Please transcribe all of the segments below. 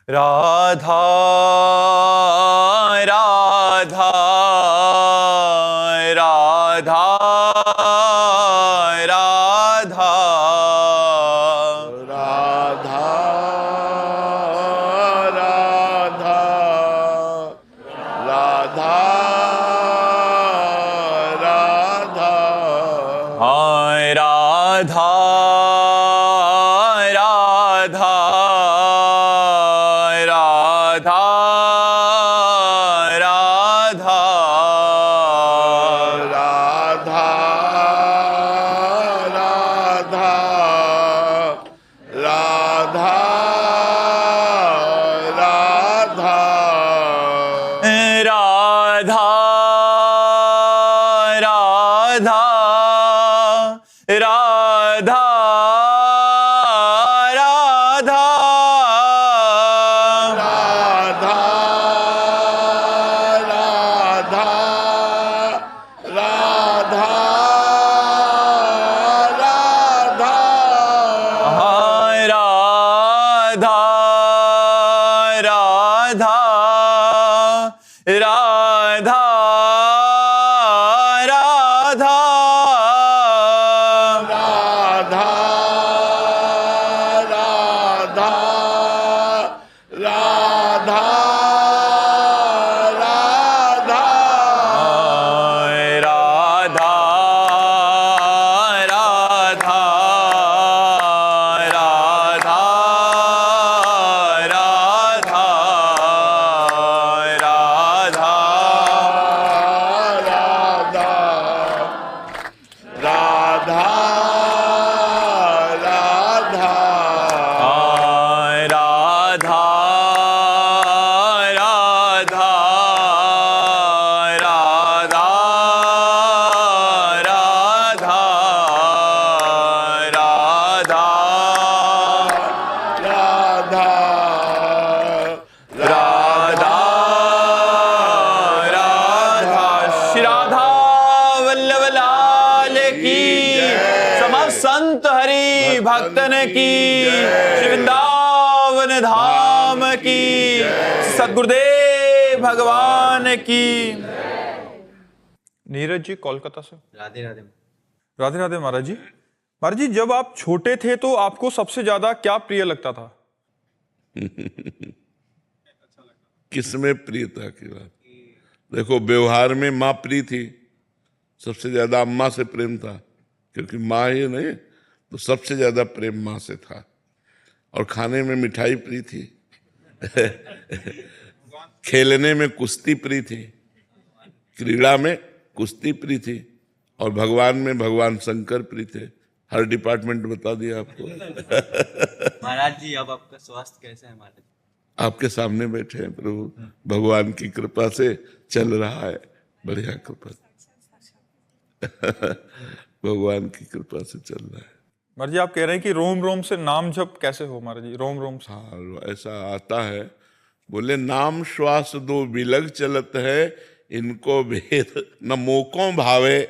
राधा राधा राधा राधा राधा राधा राधा राधा हाय राधा राधा राधा राधा राधा राधा राधा राधा राधा राधा राधा राधा राधा राधा राधा राधा हाय राधा राधा राधा राधा राधा राधा राधा राधा हाय राधा राधा राधा राधा राधा राधा राधा राधा हाय राधा राधा राधा राधा राधा राधा राधा राधा श्री राधा वल्लभ लाल की समस्त संत हरि भक्तन की श्री वृंदावन धाम की सद्गुरुदेव भगवान की। नीरज जी कोलकाता से। राधे राधे। राधे राधे महाराज जी। महाराज जी, जब आप छोटे थे तो आपको सबसे ज्यादा क्या प्रिय लगता था? किसमें प्रियता की बात? देखो, व्यवहार में माँ प्रिय थी, सबसे ज्यादा अम्मा से प्रेम था, क्योंकि माँ ही नहीं तो सबसे ज्यादा प्रेम माँ से था। और खाने में मिठाई प्रिय थी, खेलने में कुश्ती प्रिय थी, क्रीड़ा में कुश्ती प्रिय थी, और भगवान में भगवान शंकर प्रिय थे। हर डिपार्टमेंट बता दिया आपको। महाराज जी, अब आपका स्वास्थ्य कैसा है महाराज? आपके सामने बैठे हैं प्रभु, भगवान की कृपा से चल रहा है, बढ़िया कृपा। भगवान की कृपा से चल रहा है। महाराज जी, आप कह रहे हैं कि रोम रोम से नाम जप कैसे हो महाराज जी? रोम रोम से। हाँ, ऐसा आता है। बोले, नाम श्वास दो बिलग चलत है, इनको भेद न मोकों भावे,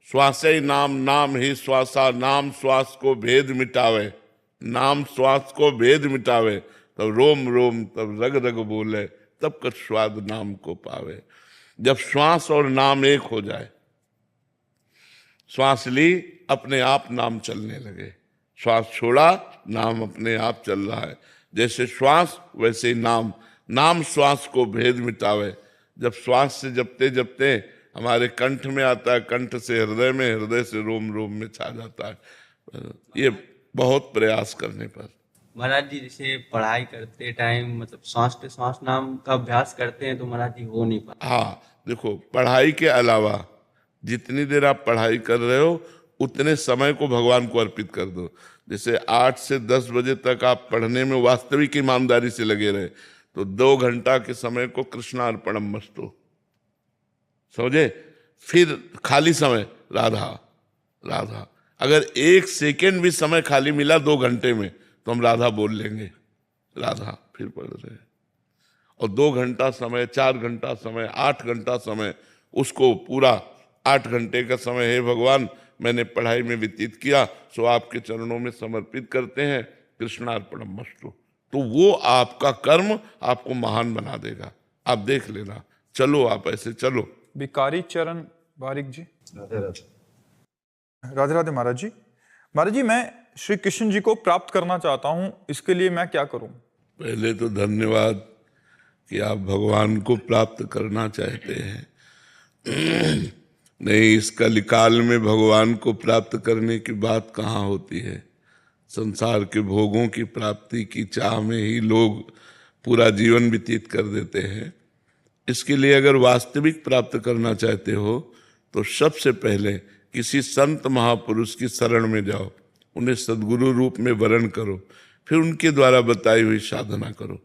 श्वासे नाम नाम ही श्वासा, नाम श्वास को भेद मिटावे, नाम श्वास को भेद मिटावे, तब रोम रोम तब रग रग बोले, तब कछ स्वाद नाम को पावे। जब श्वास और नाम एक हो जाए, श्वास ली अपने आप नाम चलने लगे, श्वास छोड़ा नाम अपने आप चल रहा है। जैसे श्वास वैसे ही नाम, नाम श्वास को भेद मिटावे। जब श्वास से जपते जपते हमारे कंठ में आता है, कंठ से हृदय में, हृदय से रोम रोम में छा जाता है। ये बहुत प्रयास करने पर। महाराज जी, जैसे पढ़ाई करते टाइम मतलब सांस पे सांस नाम का अभ्यास करते हैं तो महाराज जी हो नहीं पाता। हाँ, देखो, पढ़ाई के अलावा जितनी देर आप पढ़ाई कर रहे हो उतने समय को भगवान को अर्पित कर दो। जैसे 8 से 10 बजे तक आप पढ़ने में वास्तविक ईमानदारी से लगे रहे, तो 2 घंटा के समय को कृष्णार्पणम मस्तु समझे। फिर खाली समय राधा राधा। अगर 1 सेकेंड भी समय खाली मिला 2 घंटे में तो हम राधा बोल लेंगे, राधा फिर पढ़ रहे हैं। और 2 घंटा समय, 4 घंटा समय, 8 घंटा समय, उसको पूरा 8 घंटे का समय, हे भगवान मैंने पढ़ाई में व्यतीत किया, सो आपके चरणों में समर्पित करते हैं, कृष्णार्पणम मस्तु। तो वो आपका कर्म आपको महान बना देगा। आप देख लेना, चलो आप ऐसे चलो। भिखारी चरण बारिक जी। राधे राधे। राधे राधे महाराज जी। महाराज जी, मैं श्री कृष्ण जी को प्राप्त करना चाहता हूँ, इसके लिए मैं क्या करूँ? पहले तो धन्यवाद कि आप भगवान को प्राप्त करना चाहते हैं। नहीं, इस कलिकाल में भगवान को प्राप्त करने की बात कहाँ होती है। संसार के भोगों की प्राप्ति की चाह में ही लोग पूरा जीवन व्यतीत कर देते हैं। इसके लिए अगर वास्तविक प्राप्त करना चाहते हो तो सबसे पहले किसी संत महापुरुष की शरण में जाओ, उन्हें सद्गुरु रूप में वरण करो, फिर उनके द्वारा बताई हुई साधना करो।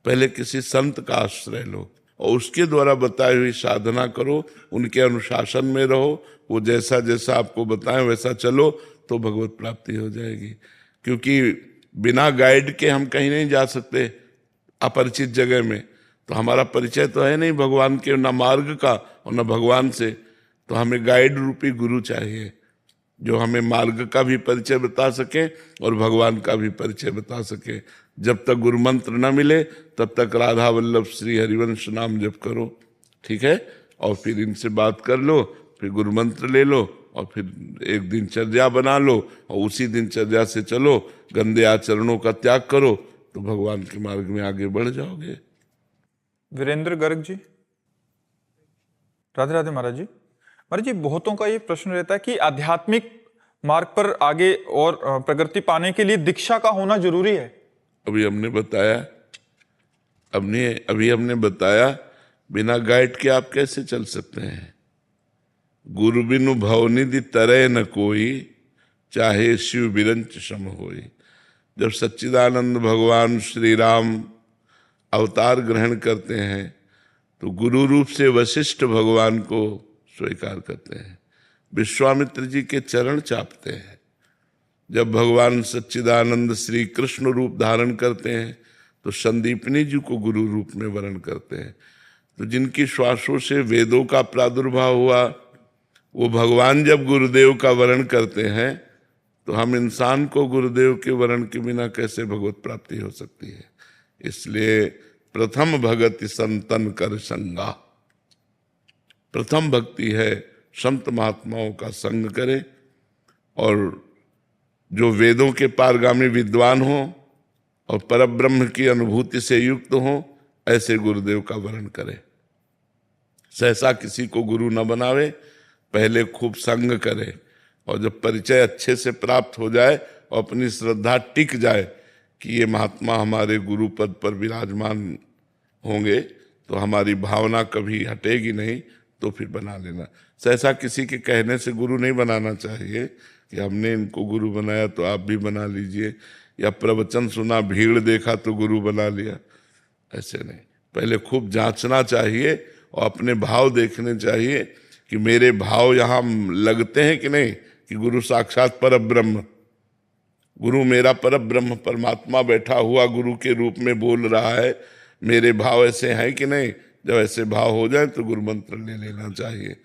पहले किसी संत का आश्रय लो और उसके द्वारा बताई हुई साधना करो, उनके अनुशासन में रहो, वो जैसा जैसा आपको बताएं वैसा चलो, तो भगवत प्राप्ति हो जाएगी। क्योंकि बिना गाइड के हम कहीं नहीं जा सकते अपरिचित जगह में। तो हमारा परिचय तो है नहीं भगवान के, न मार्ग का और न भगवान से। तो हमें गाइड रूपी गुरु चाहिए जो हमें मार्ग का भी परिचय बता सके और भगवान का भी परिचय बता सके। जब तक गुरु मंत्र न मिले तब तक राधा वल्लभ श्री हरिवंश नाम जप करो, ठीक है। और फिर इनसे बात कर लो, फिर गुरु मंत्र ले लो और फिर एक दिनचर्या बना लो और उसी दिनचर्या से चलो। गंदे आचरणों का त्याग करो तो भगवान के मार्ग में आगे बढ़ जाओगे। वीरेंद्र गर्ग जी। राधे राधे महाराज जी। महाराज जी, बहुतों का ये प्रश्न रहता है कि आध्यात्मिक मार्ग पर आगे और प्रगति पाने के लिए दीक्षा का होना जरूरी है। अभी हमने बताया बिना गाइड के आप कैसे चल सकते हैं। गुरु बिनु भवनिधि तरह न कोई, चाहे शिव बिरंच सम होई। जब सच्चिदानंद भगवान श्री राम अवतार ग्रहण करते हैं तो गुरु रूप से वशिष्ठ भगवान को स्वीकार करते हैं, विश्वामित्र जी के चरण चापते हैं। जब भगवान सच्चिदानंद श्री कृष्ण रूप धारण करते हैं तो संदीपनी जी को गुरु रूप में वरण करते हैं। तो जिनकी श्वासों से वेदों का प्रादुर्भाव हुआ, वो भगवान जब गुरुदेव का वरण करते हैं तो हम इंसान को गुरुदेव के वरण के बिना कैसे भगवत प्राप्ति हो सकती है। इसलिए प्रथम भगति संतन कर संगा, प्रथम भक्ति है संत महात्माओं का संग करे और जो वेदों के पारगामी विद्वान हो और परब्रह्म की अनुभूति से युक्त हो, ऐसे गुरुदेव का वरण करे। सहसा किसी को गुरु न बनावे, पहले खूब संग करे और जब परिचय अच्छे से प्राप्त हो जाए और अपनी श्रद्धा टिक जाए कि ये महात्मा हमारे गुरु पद पर विराजमान होंगे तो हमारी भावना कभी हटेगी नहीं, तो फिर बना लेना। सहसा किसी के कहने से गुरु नहीं बनाना चाहिए कि हमने इनको गुरु बनाया तो आप भी बना लीजिए, या प्रवचन सुना भीड़ देखा तो गुरु बना लिया, ऐसे नहीं। पहले खूब जांचना चाहिए और अपने भाव देखने चाहिए कि मेरे भाव यहाँ लगते हैं कि नहीं, कि गुरु साक्षात परब्रह्म, गुरु मेरा परब्रह्म परमात्मा बैठा हुआ गुरु के रूप में बोल रहा है, मेरे भाव ऐसे हैं कि नहीं। जब ऐसे भाव हो जाए तो गुरु मंत्र ले लेना चाहिए।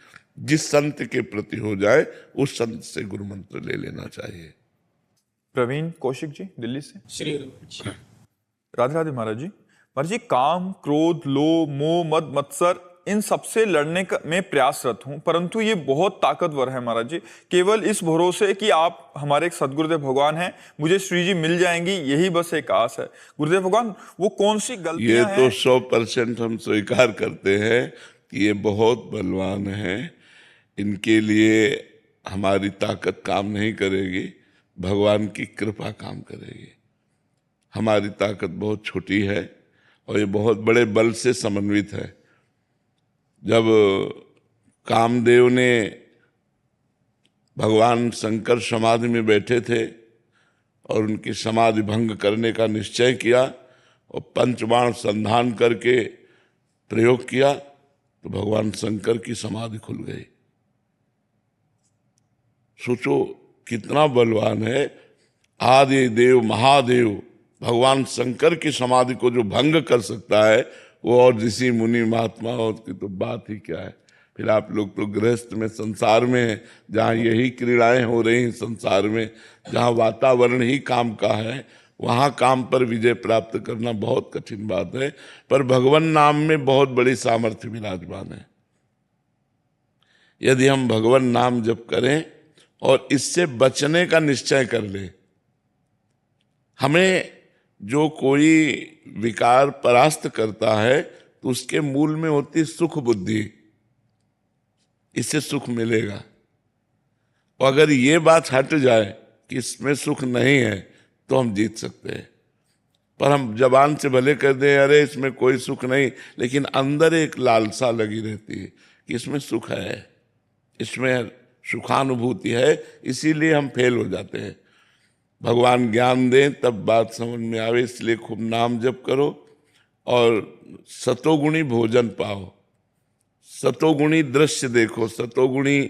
जिस संत के प्रति हो जाए उस संत से गुरु मंत्र ले लेना चाहिए। प्रवीण कौशिक जी दिल्ली से। श्री राधे राधे महाराज जी। महाराज जी, काम, क्रोध, लोभ, मोह, मद, मत्सर, इन सबसे लड़ने में प्रयासरत हूं, परंतु ये बहुत ताकतवर है महाराज जी। केवल इस भरोसे कि आप हमारे एक सदगुरुदेव भगवान हैं, मुझे श्री जी मिल जाएंगी, यही बस एक आस है। गुरुदेव भगवान, वो कौन सी गलतियां हैं? ये तो 100% हम स्वीकार करते हैं कि ये बहुत बलवान हैं, इनके लिए हमारी ताकत काम नहीं करेगी, भगवान की कृपा काम करेगी। हमारी ताकत बहुत छोटी है और ये बहुत बड़े बल से समन्वित है। जब कामदेव ने भगवान शंकर समाधि में बैठे थे और उनकी समाधि भंग करने का निश्चय किया और पंचबाण संधान करके प्रयोग किया तो भगवान शंकर की समाधि खुल गई। सोचो कितना बलवान है। आदि देव महादेव भगवान शंकर की समाधि को जो भंग कर सकता है, वो और ऋषि मुनि महात्माओं की तो बात ही क्या है। फिर आप लोग तो गृहस्थ में संसार में हैं, जहाँ यही क्रीड़ाएं हो रही हैं संसार में, जहाँ वातावरण ही काम का है, वहां काम पर विजय प्राप्त करना बहुत कठिन बात है, पर भगवान नाम में बहुत बड़ी सामर्थ्य विराजमान है। यदि हम भगवान नाम जप करें और इससे बचने का निश्चय कर ले, हमें जो कोई विकार परास्त करता है तो उसके मूल में होती सुख बुद्धि, इससे सुख मिलेगा। और अगर ये बात हट जाए कि इसमें सुख नहीं है तो हम जीत सकते हैं। पर हम जबान से भले कर दें अरे इसमें कोई सुख नहीं, लेकिन अंदर एक लालसा लगी रहती है कि इसमें सुख है, इसमें सुखानुभूति है, इसीलिए हम फेल हो जाते हैं। भगवान ज्ञान दें तब बात समझ में आवे, इसलिए खूब नाम जप करो और सतोगुणी भोजन पाओ, सतोगुणी दृश्य देखो, सतोगुणी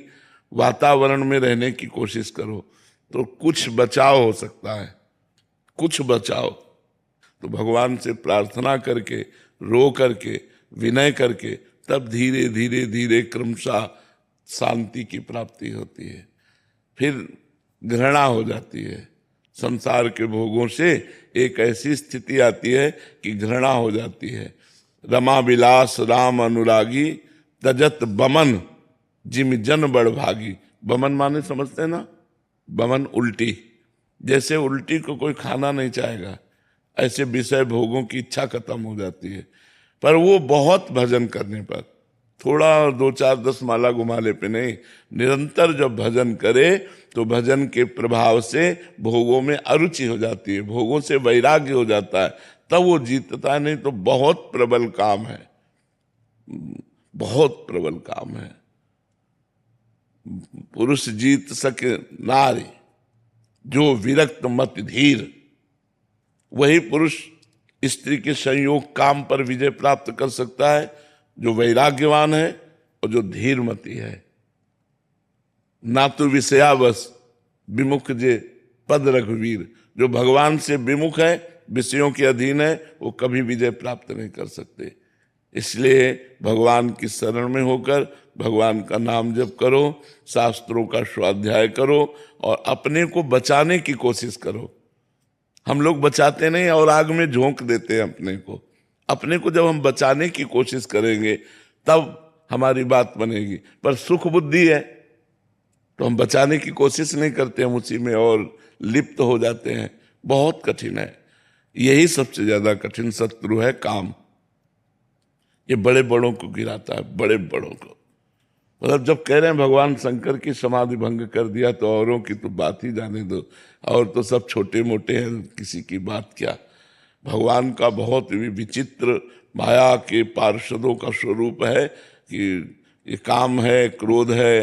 वातावरण में रहने की कोशिश करो, तो कुछ बचाव हो सकता है, कुछ बचाव। तो भगवान से प्रार्थना करके, रो करके, विनय करके, तब धीरे धीरे धीरे क्रमशः शांति की प्राप्ति होती है। फिर घृणा हो जाती है, संसार के भोगों से एक ऐसी स्थिति आती है कि घृणा हो जाती है। रमा विलास राम अनुरागी, तजत बमन जिम जन बड़ भागी। बमन माने समझते हैं ना, बमन उल्टी, जैसे उल्टी को कोई खाना नहीं चाहेगा, ऐसे विषय भोगों की इच्छा खत्म हो जाती है। पर वो बहुत भजन करने पर, थोड़ा 2-4-10 माला घुमाले पे नहीं, निरंतर जब भजन करे तो भजन के प्रभाव से भोगों में अरुचि हो जाती है, भोगों से वैराग्य हो जाता है, तब वो जीतता है। नहीं तो बहुत प्रबल काम है, बहुत प्रबल काम है। पुरुष जीत सके नारी, जो विरक्त मत धीर, वही पुरुष स्त्री के संयोग काम पर विजय प्राप्त कर सकता है, जो वैराग्यवान है और जो धीरमती है। ना तो विषयावश विमुख जे पद रघुवीर, जो भगवान से विमुख है, विषयों के अधीन है, वो कभी विजय प्राप्त नहीं कर सकते। इसलिए भगवान की शरण में होकर भगवान का नाम जप करो, शास्त्रों का स्वाध्याय करो और अपने को बचाने की कोशिश करो। हम लोग बचाते नहीं और आग में झोंक देते हैं अपने को। अपने को जब हम बचाने की कोशिश करेंगे तब हमारी बात बनेगी। पर सुख बुद्धि है तो हम बचाने की कोशिश नहीं करते, हम उसी में और लिप्त हो जाते हैं। बहुत कठिन है, यही सबसे ज्यादा कठिन शत्रु है काम। ये बड़े बड़ों को गिराता है, बड़े बड़ों को। मतलब जब कह रहे हैं भगवान शंकर की समाधि भंग कर दिया तो औरों की तो बात ही जाने दो, और तो सब छोटे मोटे हैं, किसी की बात क्या। भगवान का बहुत विचित्र माया के पार्षदों का स्वरूप है कि ये काम है, क्रोध है,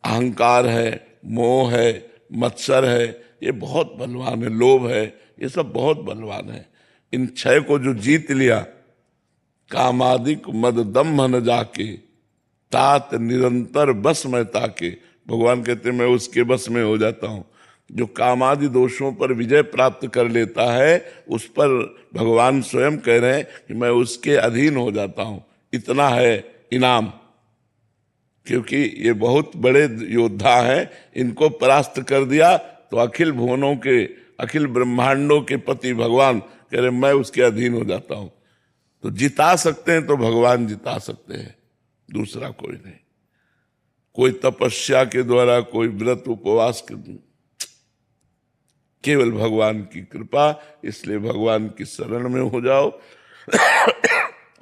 अहंकार है, मोह है, मत्सर है, ये बहुत बलवान है, लोभ है, ये सब बहुत बलवान है। इन छह को जो जीत लिया, कामादिक मद दम्भ न जाके, तात निरंतर बस में ताके। भगवान कहते मैं उसके बस में हो जाता हूँ। जो कामादि दोषों पर विजय प्राप्त कर लेता है, उस पर भगवान स्वयं कह रहे हैं कि मैं उसके अधीन हो जाता हूँ। इतना है इनाम, क्योंकि ये बहुत बड़े योद्धा हैं। इनको परास्त कर दिया तो अखिल भुवनों के, अखिल ब्रह्मांडों के पति भगवान कह रहे मैं उसके अधीन हो जाता हूँ। तो जिता सकते हैं तो भगवान जिता सकते हैं, दूसरा कोई नहीं। कोई तपस्या के द्वारा, कोई व्रत उपवास के, केवल भगवान की कृपा। इसलिए भगवान की शरण में हो जाओ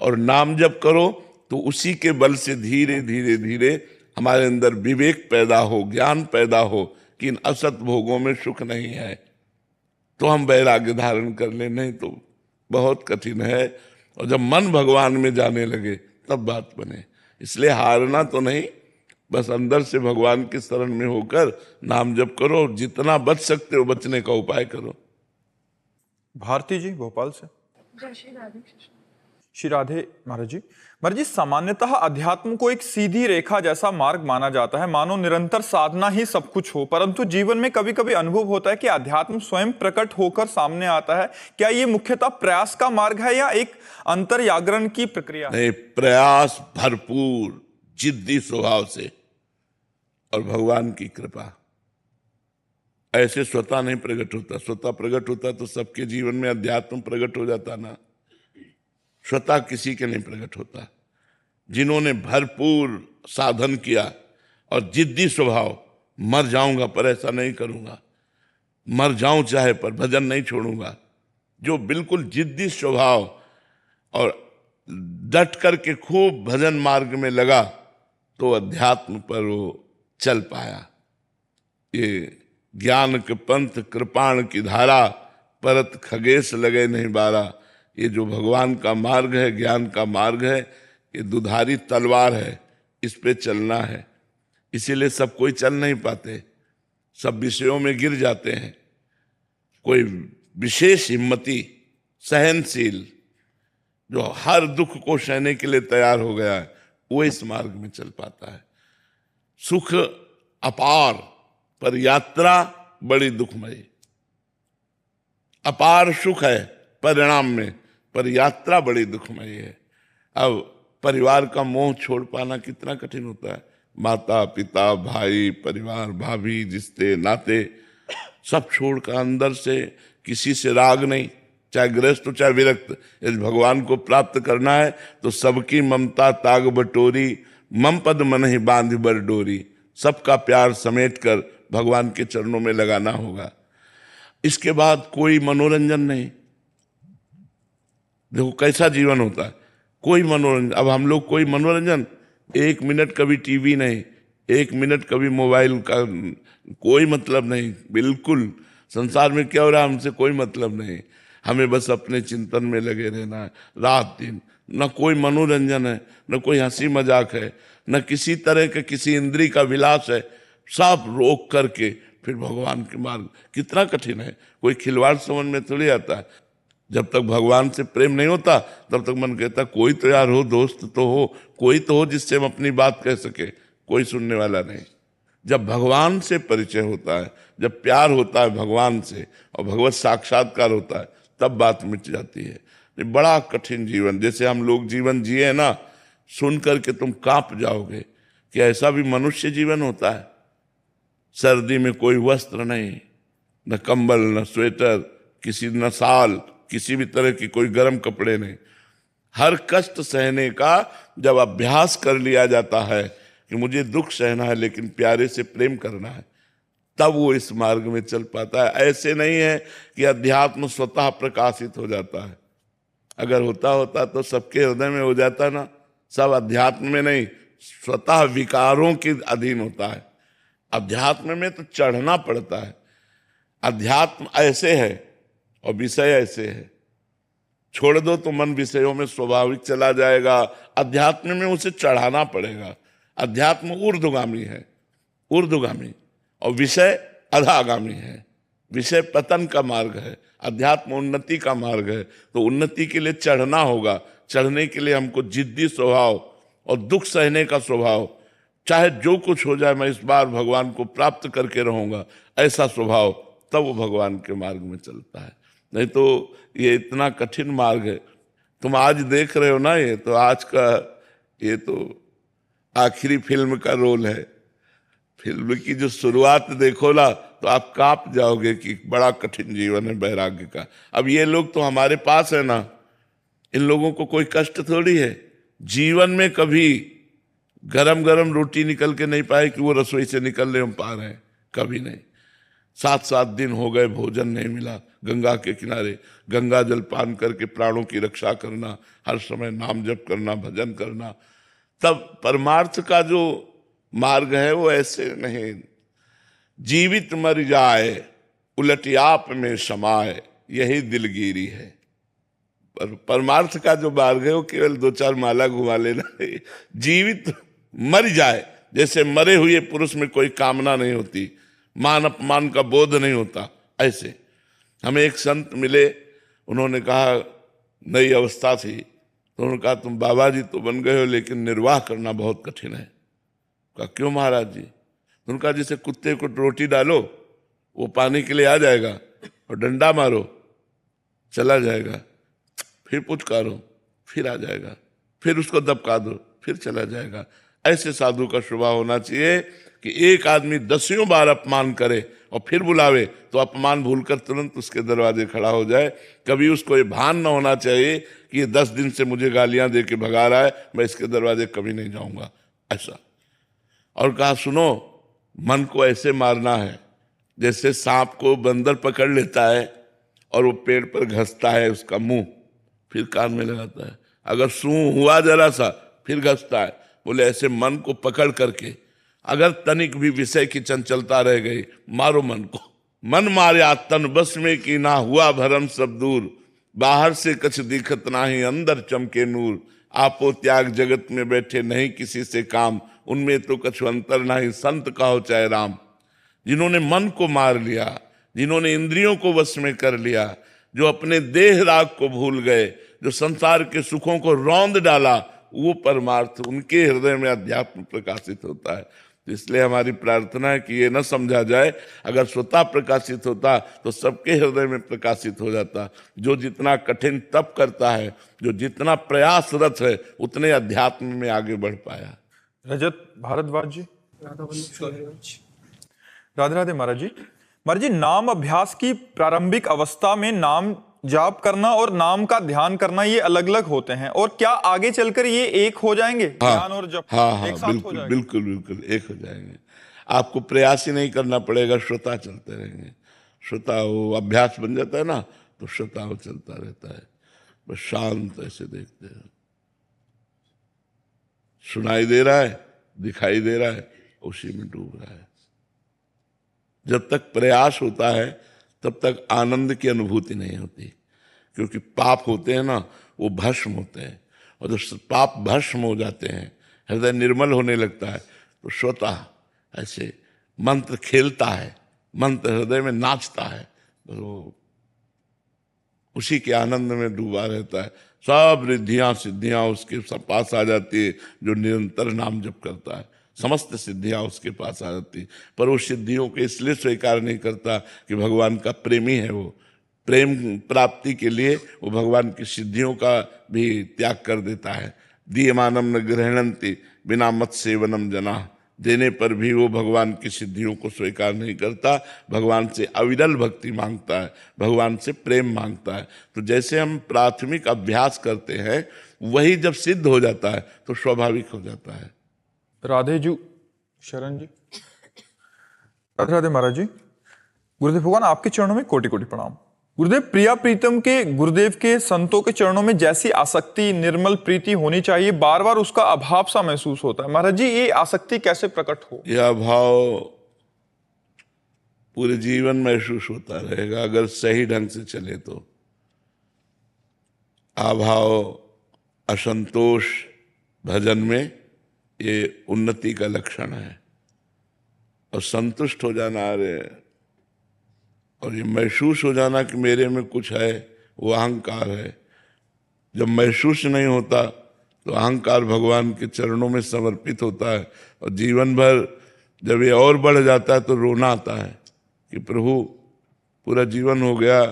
और नाम जप करो, तो उसी के बल से धीरे धीरे धीरे हमारे अंदर विवेक पैदा हो, ज्ञान पैदा हो कि इन असत भोगों में सुख नहीं है, तो हम वैराग्य धारण कर ले। नहीं तो बहुत कठिन है। और जब मन भगवान में जाने लगे तब बात बने। इसलिए हारना तो नहीं, बस अंदर से भगवान की शरण में होकर नाम जप करो, जितना बच सकते हो बचने का उपाय करो। भारती जी भोपाल से। श्री राधे महाराज जी। महाराज जी, सामान्यतः अध्यात्म को एक सीधी रेखा जैसा मार्ग माना जाता है, मानो निरंतर साधना ही सब कुछ हो। परंतु जीवन में कभी कभी अनुभव होता है कि अध्यात्म स्वयं प्रकट होकर सामने आता है। क्या ये मुख्यतः प्रयास का मार्ग है या एक अंतर्जागरण की प्रक्रिया? नहीं, प्रयास भरपूर, जिद्दी स्वभाव से और भगवान की कृपा, ऐसे स्वतः नहीं प्रकट होता। स्वतः प्रकट होता तो सबके जीवन में अध्यात्म प्रकट हो जाता ना। स्वतः किसी के नहीं प्रकट होता। जिन्होंने भरपूर साधन किया और जिद्दी स्वभाव, मर जाऊंगा पर ऐसा नहीं करूंगा, मर जाऊं चाहे पर भजन नहीं छोड़ूंगा, जो बिल्कुल जिद्दी स्वभाव और डट करके खूब भजन मार्ग में लगा, तो अध्यात्म पर वो चल पाया। ये ज्ञान के पंथ कृपाण की धारा, परत खगेश लगे नहीं बारा। ये जो भगवान का मार्ग है, ज्ञान का मार्ग है, ये दुधारी तलवार है, इस पे चलना है। इसीलिए सब कोई चल नहीं पाते, सब विषयों में गिर जाते हैं। कोई विशेष हिम्मती, सहनशील, जो हर दुख को सहने के लिए तैयार हो गया है, वो इस मार्ग में चल पाता है। सुख अपार पर यात्रा बड़ी दुखमयी। अपार सुख है परिणाम में, पर यात्रा बड़ी दुखमयी है। अब परिवार का मोह छोड़ पाना कितना कठिन होता है। माता पिता भाई परिवार भाभी रिश्ते नाते सब छोड़कर अंदर से किसी से राग नहीं, चाहे गृहस्थ हो चाहे विरक्त। यदि भगवान को प्राप्त करना है तो सबकी ममता ताग बटोरी, मम पद मन ही बांध बर डोरी। सबका प्यार समेट कर भगवान के चरणों में लगाना होगा। इसके बाद कोई मनोरंजन नहीं। देखो कैसा जीवन होता है, कोई मनोरंजन। अब हम लोग कोई मनोरंजन, 1 मिनट कभी टीवी नहीं, 1 मिनट कभी मोबाइल का कोई मतलब नहीं। बिल्कुल संसार में क्या हो रहा है हमसे कोई मतलब नहीं। हमें बस अपने चिंतन में लगे रहना है रात दिन। न कोई मनोरंजन है, न कोई हंसी मजाक है, न किसी तरह के किसी इंद्री का विलास है। सब रोक करके फिर भगवान के मार्ग। कितना कठिन है, कोई खिलवाड़ समझ में थोड़ी आता है। जब तक भगवान से प्रेम नहीं होता तब तक मन कहता कोई तो यार हो, दोस्त तो हो, कोई तो हो जिससे हम अपनी बात कह सके। कोई सुनने वाला नहीं। जब भगवान से परिचय होता है, जब प्यार होता है भगवान से और भगवत साक्षात्कार होता है, तब बात मिट जाती है। ये बड़ा कठिन जीवन, जैसे हम लोग जीवन जिए ना, सुन करके तुम कांप जाओगे कि ऐसा भी मनुष्य जीवन होता है। सर्दी में कोई वस्त्र नहीं, न कंबल न स्वेटर, किसी न साल, किसी भी तरह की कोई गर्म कपड़े नहीं। हर कष्ट सहने का जब अभ्यास कर लिया जाता है कि मुझे दुख सहना है लेकिन प्यारे से प्रेम करना है, तब वो इस मार्ग में चल पाता है। ऐसे नहीं है कि अध्यात्म स्वतः प्रकाशित हो जाता है। अगर होता होता तो सबके हृदय में हो जाता ना। सब अध्यात्म में नहीं, स्वतः विकारों के अधीन होता है। अध्यात्म में तो चढ़ना पड़ता है। अध्यात्म ऐसे है और विषय ऐसे है। छोड़ दो तो मन विषयों में स्वाभाविक चला जाएगा। अध्यात्म में उसे चढ़ाना पड़ेगा। अध्यात्म ऊर्ध्वगामी है, ऊर्ध्वगामी, और विषय अधोगामी है। विषय पतन का मार्ग है, अध्यात्म उन्नति का मार्ग है। तो उन्नति के लिए चढ़ना होगा। चढ़ने के लिए हमको जिद्दी स्वभाव और दुख सहने का स्वभाव, चाहे जो कुछ हो जाए मैं इस बार भगवान को प्राप्त करके रहूंगा, ऐसा स्वभाव, तब वो भगवान के मार्ग में चलता है। नहीं तो ये इतना कठिन मार्ग है। तुम आज देख रहे हो ना, ये तो आज का, ये तो आखिरी फिल्म का रोल है। फिल्म की जो शुरुआत देखो ना तो आप कांप जाओगे कि बड़ा कठिन जीवन है वैराग्य का। अब ये लोग तो हमारे पास है ना, इन लोगों को कोई कष्ट थोड़ी है। जीवन में कभी गरम गरम रोटी निकल के नहीं पाए कि वो रसोई से निकलने हम पा रहे हैं, कभी नहीं। 7-7 दिन हो गए भोजन नहीं मिला। गंगा के किनारे गंगा जल पान करके प्राणों की रक्षा करना, हर समय नाम जप करना, भजन करना। तब परमार्थ का जो मार्ग है वो ऐसे नहीं। जीवित मर जाए उलट आप में समाए, यही दिलगिरी है। पर परमार्थ का जो मार्ग है वो केवल 2-4 माला घुमा लेना है। जीवित मर जाए, जैसे मरे हुए पुरुष में कोई कामना नहीं होती, मान अपमान का बोध नहीं होता, ऐसे। हमें एक संत मिले, उन्होंने कहा, नई अवस्था थी, तो उन्होंने कहा तुम बाबा जी तो बन गए हो लेकिन निर्वाह करना बहुत कठिन है। कहा क्यों महाराज जी? उन्होंने कहा जैसे कुत्ते को रोटी डालो वो पाने के लिए आ जाएगा, और डंडा मारो चला जाएगा, फिर पुचकारो फिर आ जाएगा, फिर उसको दबका दो फिर चला जाएगा। ऐसे साधु का स्वभाव होना चाहिए कि एक आदमी 10 बार अपमान करे और फिर बुलावे तो अपमान भूलकर तुरंत उसके दरवाजे खड़ा हो जाए। कभी उसको ये भान न होना चाहिए कि ये 10 दिन से मुझे गालियां दे के भगा रहा है, मैं इसके दरवाजे कभी नहीं जाऊंगा, ऐसा। और कहा सुनो, मन को ऐसे मारना है जैसे सांप को बंदर पकड़ लेता है और वो पेड़ पर घसता है उसका मुंह, फिर कान में लगाता है, अगर सूं हुआ जरा सा फिर घसता है। बोले ऐसे मन को पकड़ करके अगर तनिक भी विषय की चंचलता रह गई, मारो मन को। मन मारे तन बस में कि ना हुआ भरम सब दूर, बाहर से कछ दिखत नाही अंदर चमके नूर। आपो त्याग जगत में बैठे नहीं किसी से काम, उनमें तो कछु अंतर नहीं संत कहो चाहे राम। जिन्होंने मन को मार लिया, जिन्होंने इंद्रियों को वश में कर लिया, जो अपने देह राग को भूल गए, जो संसार के सुखों को रौंद डाला, वो परमार्थ उनके हृदय में अध्यात्म प्रकाशित होता है। तो इसलिए हमारी प्रार्थना है कि ये न समझा जाए अगर स्वतः प्रकाशित होता तो सबके हृदय में प्रकाशित हो जाता। जो जितना कठिन तप करता है, जो जितना प्रयासरत है, उतने अध्यात्म में आगे बढ़ पाया। रजत भारद्वाज जी। राधे राधे महाराज जी। महाराज जी, नाम अभ्यास की प्रारंभिक अवस्था में नाम जाप करना और नाम का ध्यान करना ये अलग अलग होते हैं, और क्या आगे चलकर ये एक हो जाएंगे? ध्यान और जप एक साथ हो जाएंगे? बिल्कुल बिल्कुल एक हो जाएंगे। आपको प्रयास ही नहीं करना पड़ेगा, श्रोता चलते रहेंगे। श्रोता वो अभ्यास बन जाता है ना, तो श्रोता वो चलता रहता है। बस शांत ऐसे देखते हैं, सुनाई दे रहा है, दिखाई दे रहा है, उसी में डूब रहा है। जब तक प्रयास होता है तब तक आनंद की अनुभूति नहीं होती, क्योंकि पाप होते हैं ना, वो भस्म होते हैं, और जब पाप भस्म हो जाते हैं, हृदय निर्मल होने लगता है, तो स्वतः ऐसे मंत्र खेलता है, मंत्र हृदय में नाचता है, तो उसी के आनंद में डूबा रहता है। सब रिद्धियां सिद्धियां उसके पास आ जाती है। जो निरंतर नाम जप करता है, समस्त सिद्धियां उसके पास आ जाती, पर वो सिद्धियों को इसलिए स्वीकार नहीं करता कि भगवान का प्रेमी है। वो प्रेम प्राप्ति के लिए वो भगवान की सिद्धियों का भी त्याग कर देता है। दीयमानम न गृहणन्ति बिना मत सेवनम जना, देने पर भी वो भगवान की सिद्धियों को स्वीकार नहीं करता। भगवान से अविरल भक्ति मांगता है, भगवान से प्रेम मांगता है। तो जैसे हम प्राथमिक अभ्यास करते हैं, वही जब सिद्ध हो जाता है तो स्वाभाविक हो जाता है। राधे जी, शरण जी। राधे राधे महाराज जी। गुरुदेव भगवान आपके चरणों में कोटि कोटि प्रणाम। गुरुदेव, प्रिया प्रीतम के गुरुदेव के संतों के चरणों में जैसी आसक्ति, निर्मल प्रीति होनी चाहिए, बार बार उसका अभाव सा महसूस होता है। महाराज जी, ये आसक्ति कैसे प्रकट हो? यह अभाव पूरे जीवन महसूस होता रहेगा अगर सही ढंग से चले तो। अभाव, असंतोष भजन में ये उन्नति का लक्षण है। और संतुष्ट हो जाना, अरे, और ये महसूस हो जाना कि मेरे में कुछ है, वो अहंकार है। जब महसूस नहीं होता तो अहंकार भगवान के चरणों में समर्पित होता है, और जीवन भर जब ये और बढ़ जाता है तो रोना आता है कि प्रभु पूरा जीवन हो गया,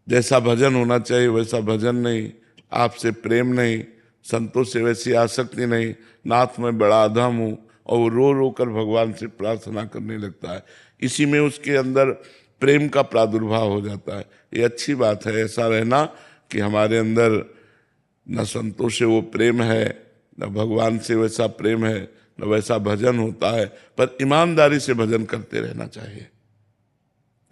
जैसा भजन होना चाहिए वैसा भजन नहीं, आपसे प्रेम नहीं, संतों से वैसी आसक्ति नहीं, नाथ में बड़ा अधम हूँ। और वो रो रो कर भगवान से प्रार्थना करने लगता है। इसी में उसके अंदर प्रेम का प्रादुर्भाव हो जाता है। ये अच्छी बात है ऐसा रहना कि हमारे अंदर न संतों से वो प्रेम है, न भगवान से वैसा प्रेम है, न वैसा भजन होता है। पर ईमानदारी से भजन करते रहना चाहिए।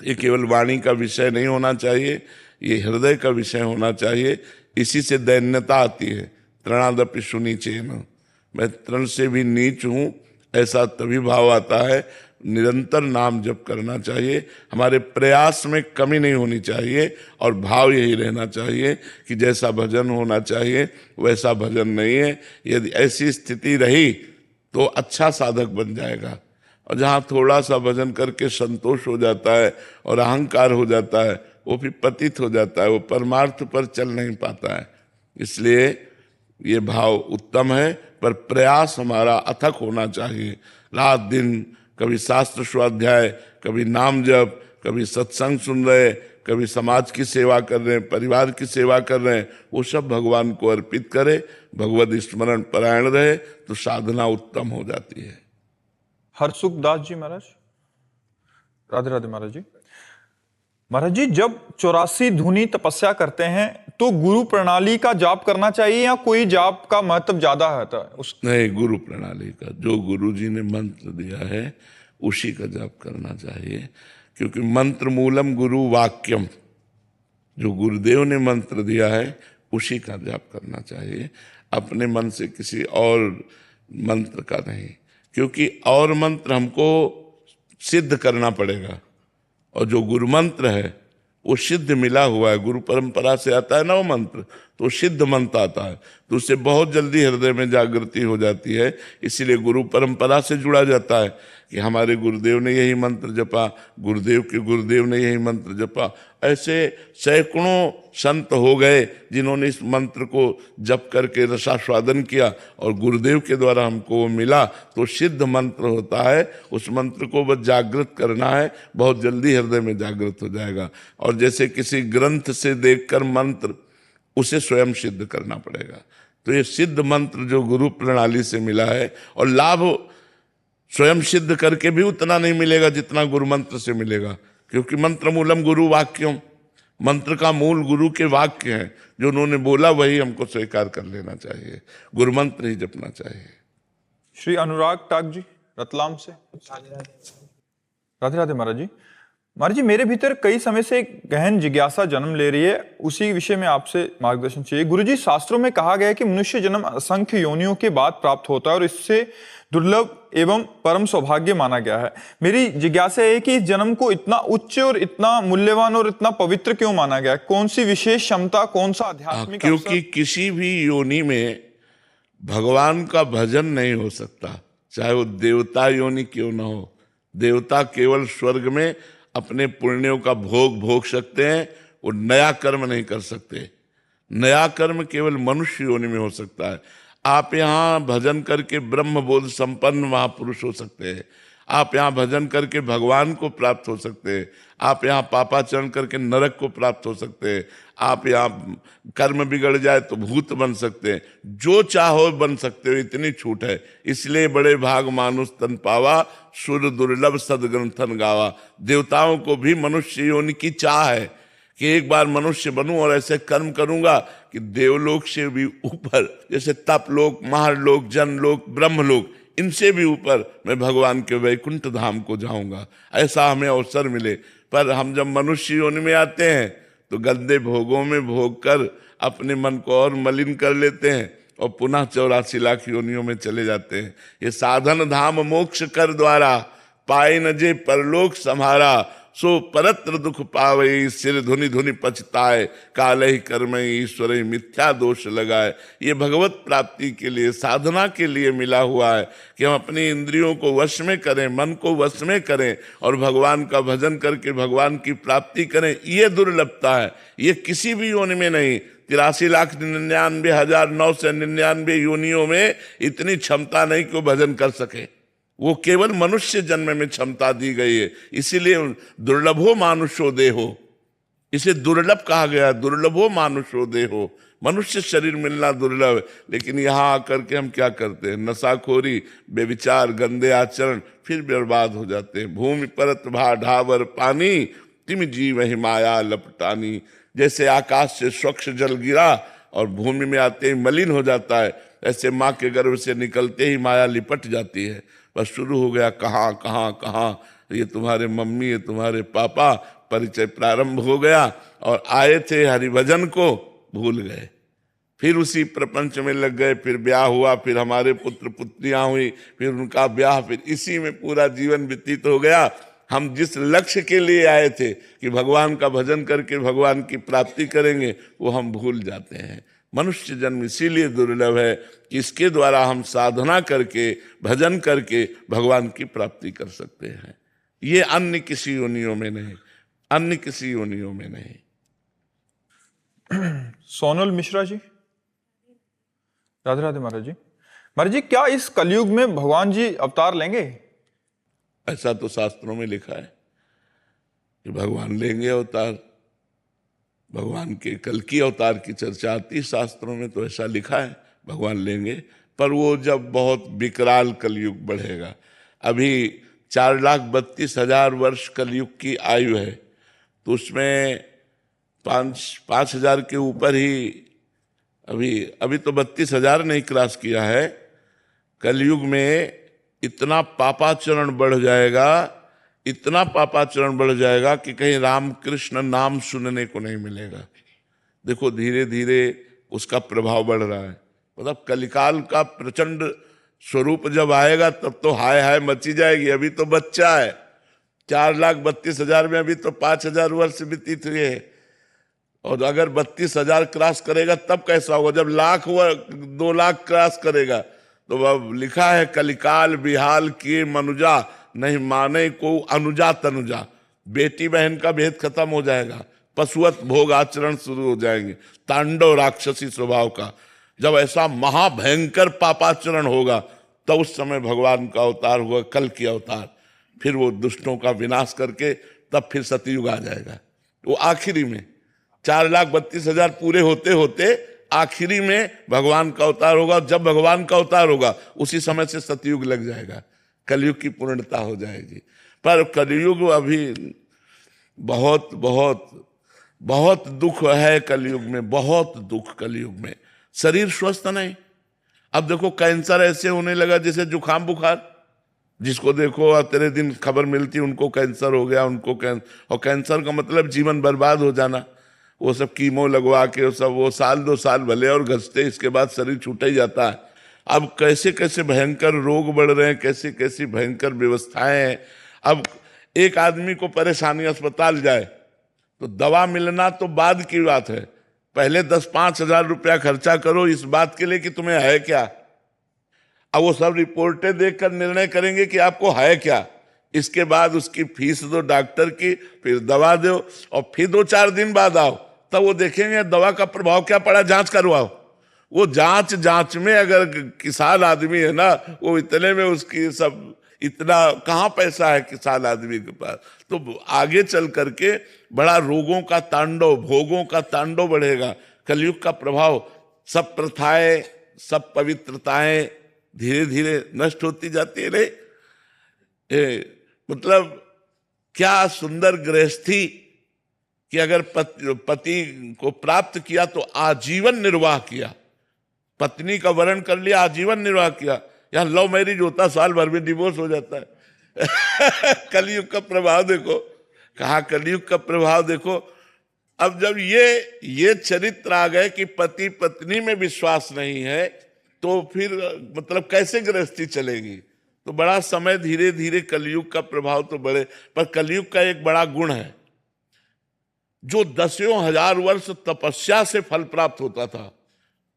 ये केवल वाणी का विषय नहीं होना चाहिए, ये हृदय का विषय होना चाहिए। इसी से दैन्यता आती है। तृणादपि सुनीचेन, मैं तृण से भी नीच हूँ, ऐसा तभी भाव आता है। निरंतर नाम जप करना चाहिए, हमारे प्रयास में कमी नहीं होनी चाहिए, और भाव यही रहना चाहिए कि जैसा भजन होना चाहिए वैसा भजन नहीं है। यदि ऐसी स्थिति रही तो अच्छा साधक बन जाएगा। और जहाँ थोड़ा सा भजन करके संतोष हो जाता है और अहंकार हो जाता है, वो भी पतित हो जाता है, वो परमार्थ पर चल नहीं पाता है। इसलिए ये भाव उत्तम है, पर प्रयास हमारा अथक होना चाहिए। रात दिन कभी शास्त्र स्वाध्याय, कभी नाम जप, कभी सत्संग सुन रहे, कभी समाज की सेवा कर रहे हैं, परिवार की सेवा कर रहे हैं, वो सब भगवान को अर्पित करे, भगवद स्मरण परायण रहे तो साधना उत्तम हो जाती है। हरसुख दास जी महाराज। राधे राधे महाराज जी। महाराज जी, जब 84 धुनी तपस्या करते हैं तो गुरु प्रणाली का जाप करना चाहिए या कोई जाप का महत्व ज्यादा है उस? नहीं, गुरु प्रणाली का, जो गुरु जी ने मंत्र दिया है उसी का जाप करना चाहिए, क्योंकि मंत्र मूलम गुरु वाक्यम, जो गुरुदेव ने मंत्र दिया है उसी का जाप करना चाहिए, अपने मन से किसी और मंत्र का नहीं, क्योंकि और मंत्र हमको सिद्ध करना पड़ेगा, और जो गुरु मंत्र है वो सिद्ध मिला हुआ है, गुरु परंपरा से आता है ना वो मंत्र, तो सिद्ध मंत्र आता है, तो उससे बहुत जल्दी हृदय में जागृति हो जाती है। इसीलिए गुरु परंपरा से जुड़ा जाता है कि हमारे गुरुदेव ने यही मंत्र जपा, गुरुदेव के गुरुदेव ने यही मंत्र जपा। ऐसे सैकड़ों संत हो गए जिन्होंने इस मंत्र को जप करके रसास्वादन किया और गुरुदेव के द्वारा हमको वो मिला, तो सिद्ध मंत्र होता है। उस मंत्र को बस जागृत करना है, बहुत जल्दी हृदय में जागृत हो जाएगा। और जैसे किसी ग्रंथ से देखकर मंत्र, उसे स्वयं सिद्ध करना पड़ेगा। तो ये सिद्ध मंत्र जो गुरु प्रणाली से मिला है, और लाभ स्वयं सिद्ध करके भी उतना नहीं मिलेगा जितना गुरु मंत्र से मिलेगा, क्योंकि मंत्र मूलम गुरु वाक्यम, मंत्र का मूल गुरु के वाक्य हैं, जो उन्होंने बोला वही हमको स्वीकार कर लेना चाहिए, गुरु मंत्र ही जपना चाहिए। श्री अनुराग टाक जी रतलाम से। राधे राधे महाराज जी। महाराज जी, मेरे भीतर कई समय से एक गहन जिज्ञासा जन्म ले रही है, उसी विषय में आपसे मार्गदर्शन चाहिए। गुरुजी, शास्त्रों में कहा गया है कि मनुष्य जन्म असंख्य योनियों के बाद प्राप्त होता है और इससे दुर्लभ एवं परम सौभाग्य माना गया है। मेरी जिज्ञासा है कि इस जन्म को इतना उच्च और इतना मूल्यवान और इतना पवित्र क्यों माना गया है? कौन सी विशेष क्षमता, कौन सा आध्यात्मिक क्योंकि किसी भी योनि में भगवान का भजन नहीं हो सकता, चाहे वो देवता योनि क्यों ना हो। देवता केवल स्वर्ग में अपने पुण्यों का भोग भोग सकते हैं, वो नया कर्म नहीं कर सकते। नया कर्म केवल मनुष्य योनि में हो सकता है। आप यहाँ भजन करके ब्रह्म बोध संपन्न महापुरुष हो सकते हैं, आप यहाँ भजन करके भगवान को प्राप्त हो सकते हैं, आप यहाँ पापाचरण करके नरक को प्राप्त हो सकते हैं, आप यहाँ कर्म बिगड़ जाए तो भूत बन सकते हैं, जो चाहो बन सकते हो, इतनी छूट है। इसलिए बड़े भाग मानुष तन पावा, सुर दुर्लभ सदग्रंथन गावा। देवताओं को भी मनुष्य योनि की चाह है कि एक बार मनुष्य बनूं और ऐसे कर्म करूंगा कि देवलोक से भी ऊपर, जैसे तपलोक, महालोक, जनलोक, ब्रह्मलोक, इनसे भी ऊपर मैं भगवान के वैकुंठ धाम को जाऊंगा, ऐसा हमें अवसर मिले। पर हम जब मनुष्य योनि में आते हैं तो गंदे भोगों में भोग कर अपने मन को और मलिन कर लेते हैं और पुनः 84 लाख योनियों में चले जाते हैं। ये साधन धाम मोक्ष कर द्वारा, पाए न जे परलोक सम्हारा, सो परत्र दुख पावे, सिर धुनि धुनि पछताए, काले कर्म ईश्वर मिथ्या दोष लगाए। ये भगवत प्राप्ति के लिए, साधना के लिए मिला हुआ है कि हम अपनी इंद्रियों को वश में करें, मन को वश में करें और भगवान का भजन करके भगवान की प्राप्ति करें। ये दुर्लभता है, ये किसी भी योनि में नहीं। 83,99,999 योनियों में इतनी क्षमता नहीं कि वो भजन कर सके। वो केवल मनुष्य जन्म में क्षमता दी गई है, इसीलिए दुर्लभो मानुषो देहो, इसे दुर्लभ कहा गया। दुर्लभो मानुषो देहो, मनुष्य शरीर मिलना दुर्लभ है। लेकिन यहाँ आकर के हम क्या करते हैं? नशाखोरी, बेविचार, गंदे आचरण, फिर बर्बाद हो जाते हैं। भूमि परत भा ढावर पानी, तिम जीव ही माया लपटानी। जैसे आकाश से स्वच्छ जल गिरा और भूमि में आते ही मलिन हो जाता है, ऐसे माँ के गर्भ से निकलते ही माया लिपट जाती है। बस शुरू हो गया कहाँ कहाँ कहाँ, ये तुम्हारे मम्मी, ये तुम्हारे पापा, परिचय प्रारंभ हो गया और आए थे हरिभजन को, भूल गए, फिर उसी प्रपंच में लग गए। फिर ब्याह हुआ, फिर हमारे पुत्र पुत्रियां हुई, फिर उनका ब्याह, फिर इसी में पूरा जीवन व्यतीत हो गया। हम जिस लक्ष्य के लिए आए थे कि भगवान का भजन करके भगवान की प्राप्ति करेंगे, वो हम भूल जाते हैं। मनुष्य जन्म इसीलिए दुर्लभ है कि इसके द्वारा हम साधना करके, भजन करके भगवान की प्राप्ति कर सकते हैं। ये अन्य किसी योनियों में नहीं, अन्य किसी योनियों में नहीं। सोनल मिश्रा जी। राधे राधे महाराज जी। महाराज जी, क्या इस कलयुग में भगवान जी अवतार लेंगे? ऐसा तो शास्त्रों में लिखा है कि भगवान लेंगे अवतार। भगवान के कल की अवतार की चर्चा आती, शास्त्रों में तो ऐसा लिखा है भगवान लेंगे, पर वो जब बहुत विकराल कलयुग बढ़ेगा। अभी 4,32,000 वर्ष कलयुग की आयु है, तो उसमें 5,000 के ऊपर ही अभी तो 32,000 नहीं क्रॉस किया है। कलयुग में इतना पापाचरण बढ़ जाएगा, इतना पापाचरण बढ़ जाएगा कि कहीं राम कृष्ण नाम सुनने को नहीं मिलेगा। देखो धीरे धीरे उसका प्रभाव बढ़ रहा है। मतलब कलिकाल का प्रचंड स्वरूप जब आएगा तब तो हाय हाय मची जाएगी। अभी तो बच्चा है, 4,32,000 में अभी तो 5,000 वर्ष व्यतीत हुए हैं, और अगर 32,000 क्रॉस करेगा तब कैसा होगा, जब 2 लाख क्रॉस करेगा। तो अब लिखा है कलिकाल बिहाल किए मनुजा, नहीं माने को अनुजा तनुजा। बेटी बहन का भेद खत्म हो जाएगा, पशुवत भोग आचरण शुरू हो जाएंगे, तांडव राक्षसी स्वभाव का। जब ऐसा महाभयंकर पापाचरण होगा तब उस समय भगवान का अवतार होगा, कल की अवतार। फिर वो दुष्टों का विनाश करके तब फिर सतयुग आ जाएगा। वो आखिरी में 4,32,000 पूरे होते होते आखिरी में भगवान का अवतार होगा। जब भगवान का अवतार होगा उसी समय से सतयुग लग जाएगा, कलयुग की पूर्णता हो जाएगी। पर कलयुग अभी बहुत बहुत बहुत दुख है कलयुग में, बहुत दुख कलयुग में। शरीर स्वस्थ नहीं। अब देखो कैंसर ऐसे होने लगा जैसे जुकाम बुखार, जिसको देखो तेरे दिन खबर मिलती उनको कैंसर हो गया, और कैंसर का मतलब जीवन बर्बाद हो जाना। वो सब कीमो लगवा के वो सब, वो 1-2 साल भले और घसते, इसके बाद शरीर छूट ही जाता है। अब कैसे कैसे भयंकर रोग बढ़ रहे हैं, कैसी कैसी भयंकर व्यवस्थाएं हैं। अब एक आदमी को परेशानी, अस्पताल जाए तो दवा मिलना तो बाद की बात है, पहले 10-5 हजार रुपया खर्चा करो इस बात के लिए कि तुम्हें है क्या। अब वो सब रिपोर्टें देखकर निर्णय करेंगे कि आपको है क्या। इसके बाद उसकी फीस दो डॉक्टर की, फिर दवा दो, और फिर 2-4 दिन बाद आओ, तब वो देखेंगे दवा का प्रभाव क्या पड़ा, जांच करवाओ। वो जांच में अगर किसान आदमी है ना, वो इतने में उसकी सब, इतना कहाँ पैसा है किसान आदमी के पास। तो आगे चल करके बड़ा रोगों का तांडव, भोगों का तांडव बढ़ेगा। कलयुग का प्रभाव, सब प्रथाएं, सब पवित्रताएं धीरे धीरे नष्ट होती जाती है। मतलब क्या सुंदर गृहस्थी कि अगर पति को प्राप्त किया तो आजीवन निर्वाह किया, पत्नी का वरण कर लिया, आजीवन निर्वाह किया। यहाँ लव मैरिज होता साल भर में डिवोर्स हो जाता है। कलयुग का प्रभाव देखो, कहाँ कलयुग का प्रभाव देखो। अब जब ये चरित्र आ गए कि पति पत्नी में विश्वास नहीं है, तो फिर मतलब कैसे गृहस्थी चलेगी। तो बड़ा समय धीरे धीरे कलयुग का प्रभाव तो बढ़े। पर कलयुग का एक बड़ा गुण है, जो 10,000 वर्ष तपस्या से फल प्राप्त होता था,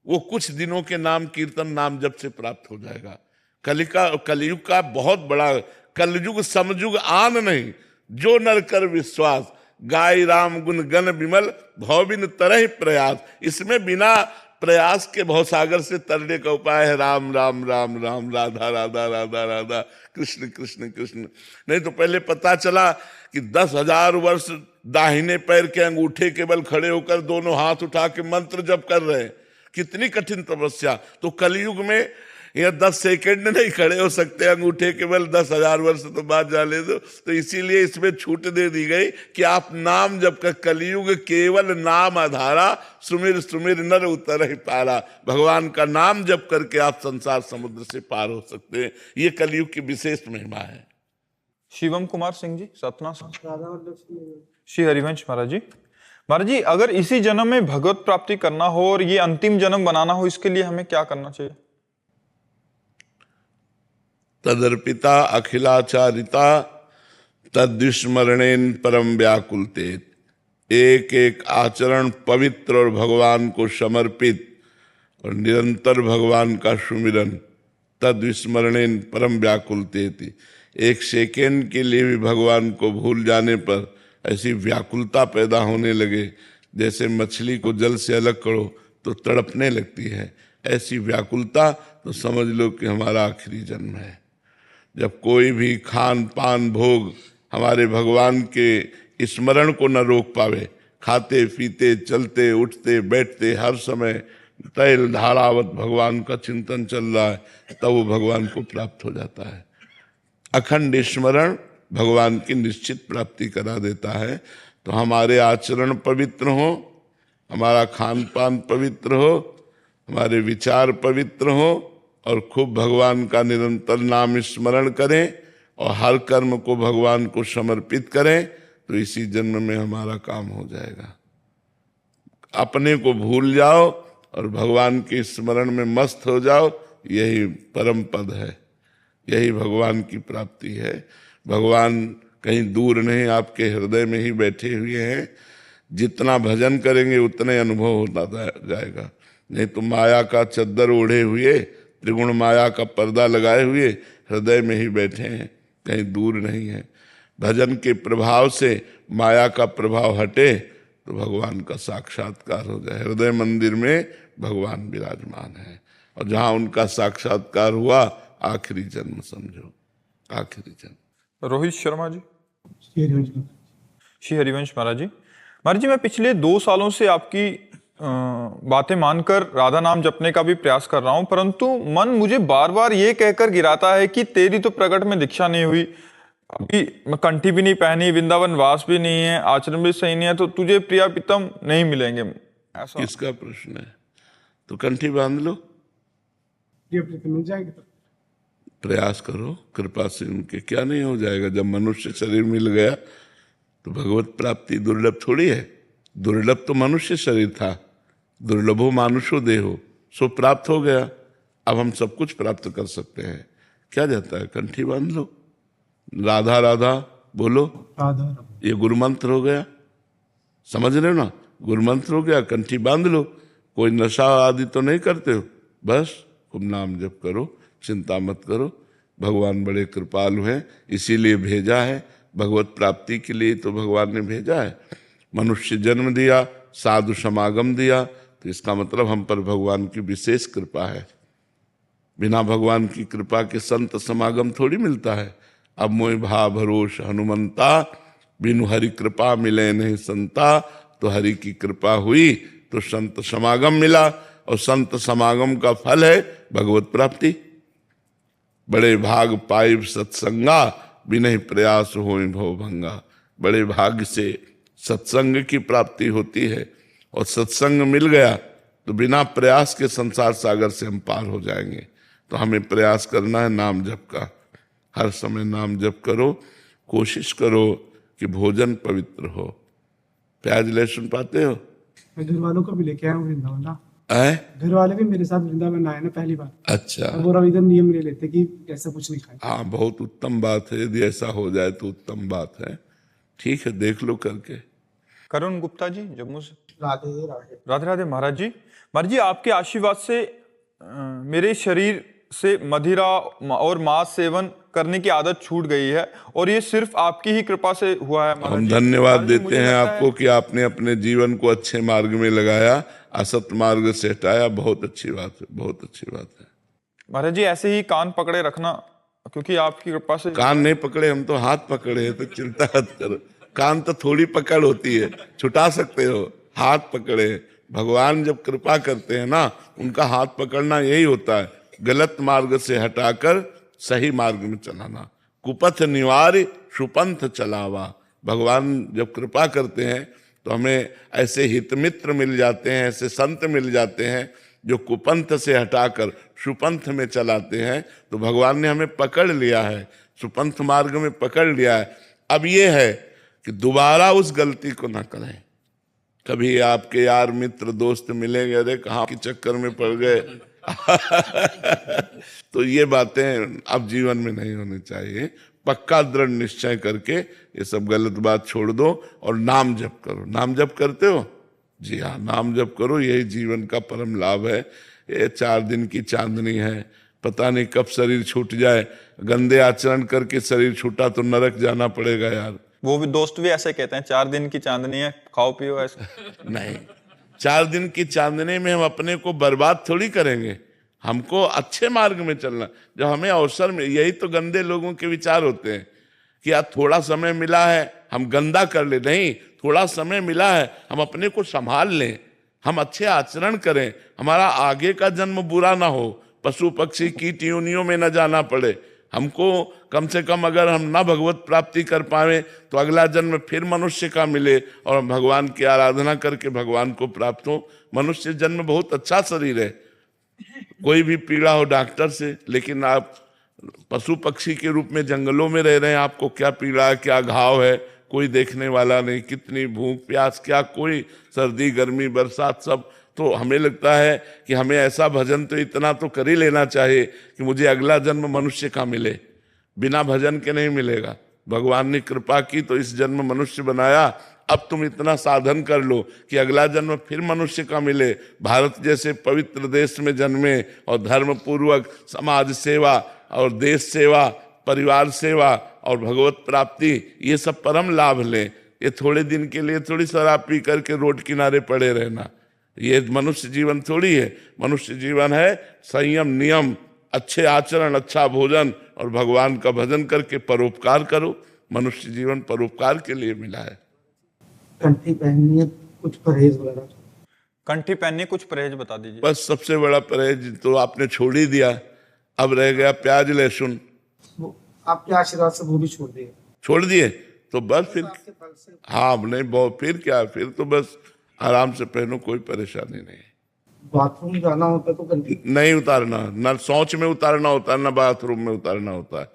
वो कुछ दिनों के नाम कीर्तन नाम जप से प्राप्त हो जाएगा। कलयुग का बहुत बड़ा, कलयुग समयुग आन नहीं, जो नर कर विश्वास, गाय राम गुण गण विमल, भवबिन तरह प्रयास। इसमें बिना प्रयास के भवसागर से तरने का उपाय है राम राम राम राम, राधा राधा राधा राधा, कृष्ण कृष्ण कृष्ण। नहीं तो पहले पता चला कि 10,000 वर्ष दाहिने पैर के अंगूठे केवल खड़े होकर दोनों हाथ उठा के मंत्र जप कर रहे हैं, कितनी कठिन तपस्या। तो कलयुग में यह 10 सेकंड नहीं खड़े हो सकते अंगूठे केवल, 10,000 वर्ष तो बाद जाने दो। तो इसीलिए इसमें छूट दे दी गई कि आप नाम जब का, कलयुग केवल नाम आधारा, सुमिर सुमिर नर उतर ही पारा। भगवान का नाम जप करके आप संसार समुद्र से पार हो सकते हैं। ये कलयुग की विशेष महिमा है। शिवम कुमार सिंह जी, सतना से। श्री हरिवंश महाराज जी। महाराज जी, अगर इसी जन्म में भगवत प्राप्ति करना हो और ये अंतिम जन्म बनाना हो, इसके लिए हमें क्या करना चाहिए? तदर्पिता अखिलाचारिता तद्विस्मरणेन परम व्याकुलते। एक एक आचरण पवित्र और भगवान को समर्पित और निरंतर भगवान का सुमिरन, तद्विस्मरणेन परम व्याकुलते। एक सेकेंड के लिए भी भगवान को भूल जाने पर ऐसी व्याकुलता पैदा होने लगे, जैसे मछली को जल से अलग करो तो तड़पने लगती है। ऐसी व्याकुलता तो समझ लो कि हमारा आखिरी जन्म है। जब कोई भी खान पान भोग हमारे भगवान के स्मरण को न रोक पावे, खाते पीते चलते उठते बैठते हर समय तैल धारावत भगवान का चिंतन चल रहा है, तब वो भगवान को प्राप्त हो जाता है। अखंड स्मरण भगवान की निश्चित प्राप्ति करा देता है। तो हमारे आचरण पवित्र हो, हमारा खान पान पवित्र हो, हमारे विचार पवित्र हो और खूब भगवान का निरंतर नाम स्मरण करें और हर कर्म को भगवान को समर्पित करें, तो इसी जन्म में हमारा काम हो जाएगा। अपने को भूल जाओ और भगवान के स्मरण में मस्त हो जाओ, यही परम पद है, यही भगवान की प्राप्ति है। भगवान कहीं दूर नहीं, आपके हृदय में ही बैठे हुए हैं। जितना भजन करेंगे उतने अनुभव होता जाएगा। नहीं तो माया का चद्दर ओढ़े हुए, त्रिगुण माया का पर्दा लगाए हुए हृदय में ही बैठे हैं, कहीं दूर नहीं है। भजन के प्रभाव से माया का प्रभाव हटे तो भगवान का साक्षात्कार हो जाए। हृदय मंदिर में भगवान विराजमान है और जहां उनका साक्षात्कार हुआ, आखिरी जन्म समझो, आखिरी जन्म। रोहित शर्मा जी। श्री हरिवंश महाराज जी। महाराज जी, मैं पिछले 2 सालों से आपकी बातें मानकर राधा नाम जपने का भी प्रयास कर रहा हूं, परंतु मन मुझे बार बार ये कहकर गिराता है कि तेरी तो प्रकट में दीक्षा नहीं हुई, अभी कंठी भी नहीं पहनी, वृंदावन वास भी नहीं है, आचरण भी सही नहीं है, तो तुझे प्रिया प्रीतम नहीं मिलेंगे। ऐसा किसका प्रश्न है? तो कंठी बांध लो, मिल जाएगी। तो प्रयास करो, कृपा से उनके क्या नहीं हो जाएगा। जब मनुष्य शरीर मिल गया तो भगवत प्राप्ति दुर्लभ थोड़ी है। दुर्लभ तो मनुष्य शरीर था, दुर्लभो मानुषो देहो, सो प्राप्त हो गया। अब हम सब कुछ प्राप्त कर सकते हैं। क्या जाता है? कंठी बांध लो, राधा राधा बोलो, राधा ये गुरु मंत्र हो गया। समझ रहे हो ना? गुरु मंत्र हो गया, कंठी बांध लो। कोई नशा आदि तो नहीं करते हो, बस खूब नाम जप करो, चिंता मत करो। भगवान बड़े कृपालु हैं, इसीलिए भेजा है। भगवत प्राप्ति के लिए तो भगवान ने भेजा है। मनुष्य जन्म दिया, साधु समागम दिया, तो इसका मतलब हम पर भगवान की विशेष कृपा है। बिना भगवान की कृपा के संत समागम थोड़ी मिलता है। अब मोहि भा भरोस हनुमंता, बिनु हरि कृपा मिले नहीं संता। तो हरि की कृपा हुई तो संत समागम मिला, और संत समागम का फल है भगवत प्राप्ति। बड़े भाग पाइब सत्संगा, बिना प्रयास होय भव भंगा। बड़े भाग्य से सत्संग की प्राप्ति होती है, और सत्संग मिल गया तो बिना प्रयास के संसार सागर से हम पार हो जाएंगे। तो हमें प्रयास करना है नाम जप का। हर समय नाम जप करो, कोशिश करो कि भोजन पवित्र हो। प्याज लहसुन पाते हो? मैं घर वालों को भी लेके आया हूँ वृंदावन ना। घर वाले भी मेरे साथ वृंदावन आए ना पहली बार। अच्छा, वो रविंद्र नियम ले लेते कि ऐसा कुछ नहीं खाए। हाँ, बहुत उत्तम बात है। यदि ऐसा हो जाए तो उत्तम बात है। ठीक है, देख लो करके। करुण गुप्ता जी जम्मू से। राधे राधे। राधे राधे महाराज जी। महाराज जी, आपके आशीर्वाद से मेरे शरीर से मदिरा और मांस सेवन करने की आदत छूट गई है, और ये सिर्फ आपकी ही कृपा से हुआ है। हम धन्यवाद देते हैं आपको कि आपने अपने जीवन को अच्छे मार्ग में लगाया, असत मार्ग से हटाया। बहुत अच्छी बात है, बहुत अच्छी बात है। महाराज जी, ऐसे ही कान पकड़े रखना, क्योंकि आपकी कृपा से। कान नहीं पकड़े, हम तो हाथ पकड़े हैं, तो चिंता मत करो। कान तो थोड़ी पकड़ होती है, छुटा सकते हो। हाथ पकड़े, भगवान जब कृपा करते हैं ना, उनका हाथ पकड़ना यही होता है, गलत मार्ग से हटाकर सही मार्ग में चलाना। कुपथ निवार्य सुपंथ चलावा। भगवान जब कृपा करते हैं तो हमें ऐसे हितमित्र मिल जाते हैं, ऐसे संत मिल जाते हैं जो कुपंथ से हटाकर सुपंथ में चलाते हैं। तो भगवान ने हमें पकड़ लिया है, सुपंथ मार्ग में पकड़ लिया है। अब ये है कि दोबारा उस गलती को ना करें। कभी आपके यार मित्र दोस्त मिलेंगे, अरे कहाँ के चक्कर में पड़ गए तो ये बातें अब जीवन में नहीं होनी चाहिए। पक्का दृढ़ निश्चय करके ये सब गलत बात छोड़ दो और नाम जप करो। नाम जप करते हो? जी हाँ, नाम जप करो, यही जीवन का परम लाभ है। ये 4 दिन की चांदनी है, पता नहीं कब शरीर छूट जाए। गंदे आचरण करके शरीर छूटा तो नरक जाना पड़ेगा यार। वो भी दोस्त भी ऐसे कहते हैं, 4 दिन की चांदनी है, खाओ पियो ऐसे। नहीं, 4 दिन की चांदनी में हम अपने को बर्बाद थोड़ी करेंगे। हमको अच्छे मार्ग में चलना, जब हमें अवसर में, यही तो गंदे लोगों के विचार होते हैं कि यार थोड़ा समय मिला है, हम गंदा कर ले, नहीं, थोड़ा समय मिला है, हम अपने को संभाल लें, हम अच्छे आचरण करें, हमारा आगे का जन्म बुरा ना हो, पशु पक्षी कीट योनियों में न जाना पड़े हमको। कम से कम अगर हम ना भगवत प्राप्ति कर पाए तो अगला जन्म फिर मनुष्य का मिले और हम भगवान की आराधना करके भगवान को प्राप्त हो। मनुष्य जन्म बहुत अच्छा शरीर है, कोई भी पीड़ा हो डॉक्टर से, लेकिन आप पशु पक्षी के रूप में जंगलों में रह रहे हैं, आपको क्या पीड़ा है, क्या घाव है, कोई देखने वाला नहीं, कितनी भूख प्यास, क्या कोई सर्दी गर्मी बरसात सब। तो हमें लगता है कि हमें ऐसा भजन तो इतना तो कर ही लेना चाहिए कि मुझे अगला जन्म मनुष्य का मिले, बिना भजन के नहीं मिलेगा। भगवान ने कृपा की तो इस जन्म मनुष्य बनाया, अब तुम इतना साधन कर लो कि अगला जन्म फिर मनुष्य का मिले, भारत जैसे पवित्र देश में जन्मे और धर्म पूर्वक समाज सेवा और देश सेवा, परिवार सेवा और भगवत प्राप्ति, ये सब परम लाभ लें। ये थोड़े दिन के लिए थोड़ी शराब पी करके रोड किनारे पड़े रहना, ये मनुष्य जीवन थोड़ी है। मनुष्य जीवन है संयम नियम, अच्छे आचरण, अच्छा भोजन और भगवान का भजन करके परोपकार करो। मनुष्य जीवन परोपकार के लिए मिला है। कंठी पहननी है, कुछ परहेज वगैरह। कंठी पहननी, कुछ परहेज बता दीजिए। बस सबसे बड़ा परहेज तो आपने छोड़ ही दिया, अब रह गया प्याज लहसुन, वो आपके आशीर्वाद से वो भी छोड़ दिए। छोड़ दिए तो बस फिर आपके बल से हाँ नहीं बहुत, फिर क्या, फिर तो बस आराम से पहनो, कोई परेशानी नहीं। बाथरूम जाना होता है तो कंठी नहीं उतारना, ना शौच में उतारना होता है, ना बाथरूम में उतारना होता है,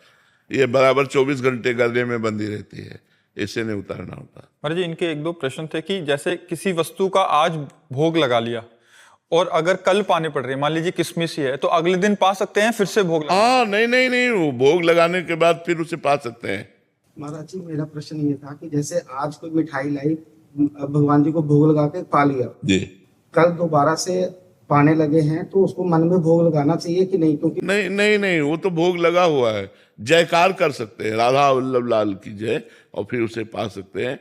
ये बराबर 24 घंटे गले में बंधी रहती है, इसे नहीं उतारना होता। महाराज जी, इनके एक दो प्रश्न थे कि जैसे किसी वस्तु का आज भोग लगा लिया और अगर कल पाने पड़ रही है, मान लीजिए किशमिश ही है, तो अगले दिन पा सकते हैं फिर से भोग लगा? हाँ नहीं नहीं नहीं, वो भोग लगाने के बाद फिर उसे पा सकते हैं। महाराज जी मेरा प्रश्न ये था कि जैसे आज कोई मिठाई लाई, भगवान जी को भोग लगा के पा लिया, जी कल दोबारा से पाने लगे हैं तो उसको मन में भोग लगाना चाहिए कि नहीं? क्योंकि नहीं नहीं नहीं, वो तो भोग लगा हुआ है, जयकार कर सकते हैं राधा वल्लभ लाल की जय, और फिर उसे पा सकते हैं।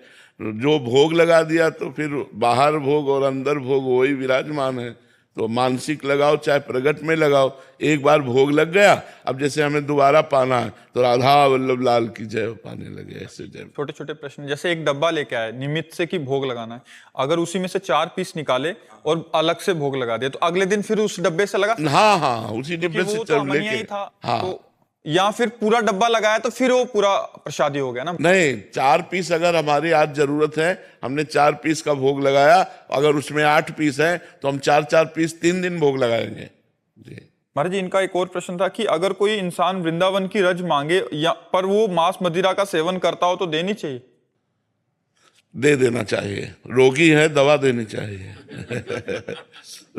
जो भोग लगा दिया तो फिर बाहर भोग और अंदर भोग वही विराजमान है। तो मानसिक लगाओ चाहे प्रगट में लगाओ, एक बार भोग लग गया, अब जैसे हमें दोबारा पाना है तो राधा वल्लभ लाल की जय पाने लगे, ऐसे जय। छोटे छोटे प्रश्न, जैसे एक डब्बा लेके आए निमित्त से कि भोग लगाना है, अगर उसी में से 4 पीस निकाले और अलग से भोग लगा दिया तो अगले दिन फिर उस डब्बे से लगा? हाँ हाँ, उसी डिब्बे से वो तो चल अमनिया ही लेके। था। हाँ तो या फिर पूरा डब्बा लगाया तो फिर वो पूरा प्रसादी हो गया ना? नहीं, 4 पीस अगर हमारी आज जरूरत है, हमने 4 पीस का भोग लगाया, अगर उसमें 8 पीस है तो हम 4-4 पीस 3 दिन भोग लगाएंगे जी। महाराज जी, इनका एक और प्रश्न था कि अगर कोई इंसान वृंदावन की रज मांगे या पर वो मांस मदिरा का सेवन करता हो तो देनी चाहिए? दे देना चाहिए, रोगी है दवा देनी चाहिए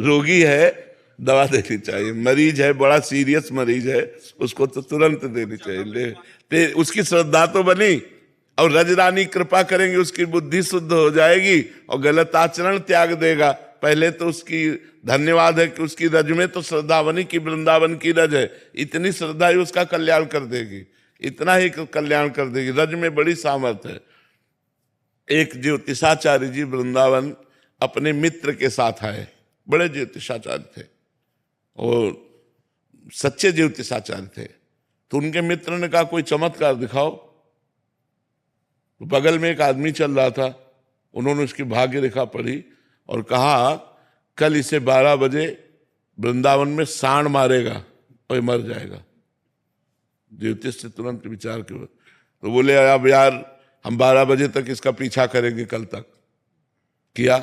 रोगी है दवा देनी चाहिए, मरीज है बड़ा सीरियस मरीज है, उसको तो तुरंत देनी चाहिए। उसकी श्रद्धा तो बनी और रजरानी कृपा करेंगे, उसकी बुद्धि शुद्ध हो जाएगी और गलत आचरण त्याग देगा। पहले तो उसकी धन्यवाद है कि उसकी रज में तो श्रद्धा बनी कि वृंदावन की रज है, इतनी श्रद्धा ही उसका कल्याण कर देगी, इतना ही कल्याण कर देगी। रज में बड़ी सामर्थ्य है। एक ज्योतिषाचार्य जी वृंदावन अपने मित्र के साथ आए, बड़े ज्योतिषाचार्य थे और सच्चे ज्योतिषाचार्य थे। तो उनके मित्र ने कहा कोई चमत्कार दिखाओ। तो बगल में एक आदमी चल रहा था, उन्होंने उसकी भाग्य रेखा पढ़ी और कहा कल इसे 12 बजे वृंदावन में सांड मारेगा और मर जाएगा। ज्योतिष से तुरंत विचार किया, तो बोले अब यार हम 12 बजे तक इसका पीछा करेंगे, कल तक किया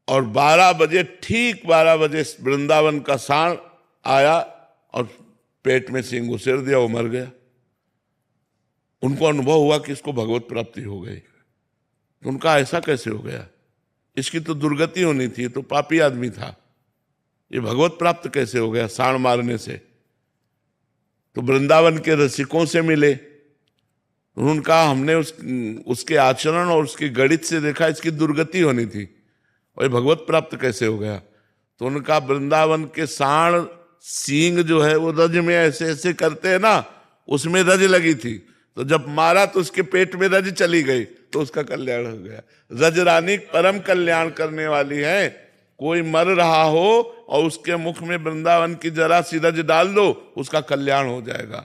और 12 बजे ठीक 12 बजे वृंदावन का सांड आया और पेट में सिंह उसेर दिया, वो मर गया। उनको अनुभव हुआ कि इसको भगवत प्राप्ति हो गई। तो उनका ऐसा कैसे हो गया, इसकी तो दुर्गति होनी थी, तो पापी आदमी था, ये भगवत प्राप्त कैसे हो गया सांड मारने से? तो वृंदावन के रसिकों से मिले, उन्होंने कहा हमने उसके आचरण और उसके गणित से देखा इसकी दुर्गति होनी थी और ये भगवत प्राप्त कैसे हो गया। तो उनका वृंदावन के सांड सींग जो है वो रज में ऐसे ऐसे करते हैं ना, उसमें रज लगी थी, तो जब मारा तो उसके पेट में रज चली गई तो उसका कल्याण हो गया। रज रानी परम कल्याण करने वाली है। कोई मर रहा हो और उसके मुख में वृंदावन की जरा सी रज डाल दो, उसका कल्याण हो जाएगा।